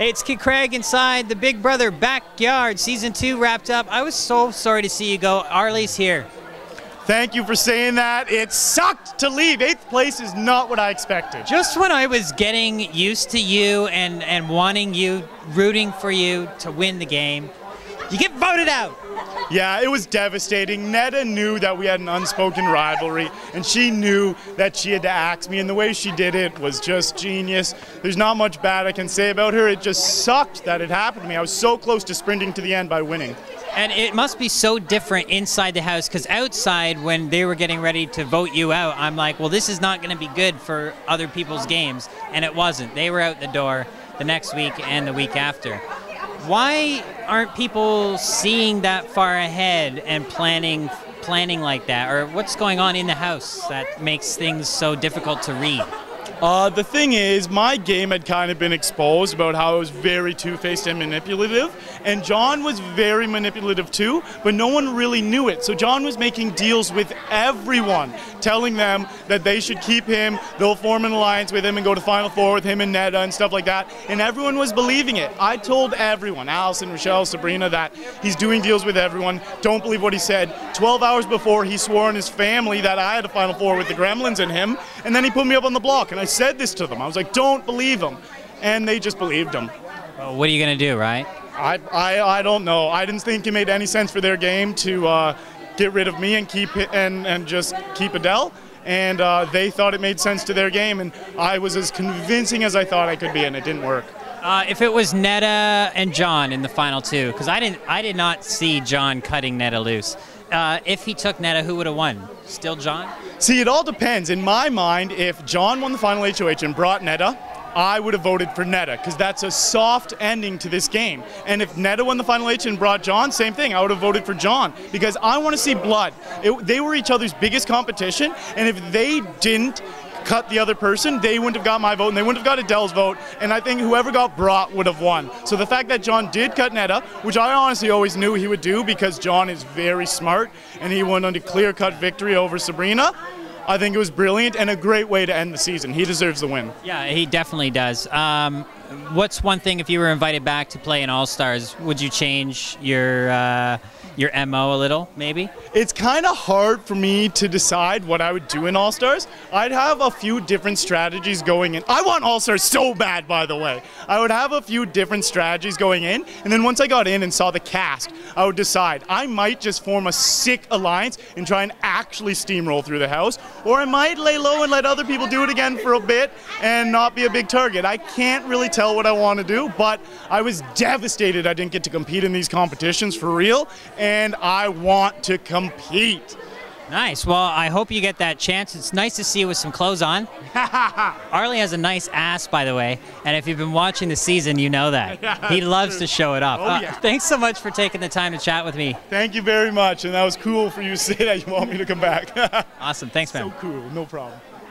Hey, it's Kid Craig inside the Big Brother backyard. Season 2 wrapped up. I was so sorry to see you go. Arlie's here. Thank you for saying that. It sucked to leave. 8th place is not what I expected. Just when I was getting used to you and wanting you, rooting for you to win the game, you get voted out. Yeah, it was devastating. Netta knew that we had an unspoken rivalry, and she knew that she had to axe me, and the way she did it was just genius. There's not much bad I can say about her. It just sucked that it happened to me. I was so close to sprinting to the end by winning. And it must be so different inside the house, because outside, when they were getting ready to vote you out, I'm like, well, this is not going to be good for other people's games. And it wasn't. They were out the door the next week and the week after. Why aren't people seeing that far ahead and planning like that? Or what's going on in the house that makes things so difficult to read? The thing is, my game had kind of been exposed about how I was very two-faced and manipulative, and John was very manipulative too, but no one really knew it. So John was making deals with everyone, telling them that they should keep him, they'll form an alliance with him and go to Final Four with him and Netta and stuff like that, and everyone was believing it. I told everyone, Allison, Rochelle, Sabrina, that he's doing deals with everyone. Don't believe what he said. 12 hours before, he swore on his family that I had a Final Four with the Gremlins and him, and then he put me up on the block, and I said this to them. I was like, don't believe him. And they just believed him. Well, what are you going to do, right? I don't know. I didn't think it made any sense for their game to get rid of me and keep it and just keep Adele. And they thought it made sense to their game, and I was as convincing as I thought I could be, and it didn't work. If it was Netta and John in the final two, because I did not see John cutting Netta loose. If he took Netta, who would have won? Still John? See, it all depends. In my mind, if John won the final HOH and brought Netta, I would have voted for Netta, because that's a soft ending to this game. And if Netta won the final H and brought John, same thing. I would have voted for John, because I want to see blood. They were each other's biggest competition, and if they didn't cut the other person, they wouldn't have got my vote, and they wouldn't have got Adele's vote, and I think whoever got brought would have won. So the fact that John did cut Netta, which I honestly always knew he would do because John is very smart, and he won on a clear-cut victory over Sabrina, I think it was brilliant and a great way to end the season. He deserves the win. Yeah, he definitely does. What's one thing, if you were invited back to play in All-Stars, would you change your MO a little, maybe? It's kind of hard for me to decide what I would do in All-Stars. I'd have a few different strategies going in. I want All-Stars so bad, by the way. I would have a few different strategies going in, and then once I got in and saw the cast, I would decide. I might just form a sick alliance and try and actually steamroll through the house, or I might lay low and let other people do it again for a bit and not be a big target. I can't really tell what I want to do, but I was devastated I didn't get to compete in these competitions for real, and I want to compete. Nice. Well, I hope you get that chance. It's nice to see you with some clothes on. Arlie has a nice ass, by the way, and if you've been watching the season, you know that. Yeah, he loves to show it off. Oh, yeah. Thanks so much for taking the time to chat with me. Thank you very much, and that was cool for you to say that you want me to come back. Awesome. Thanks, man. So cool. No problem.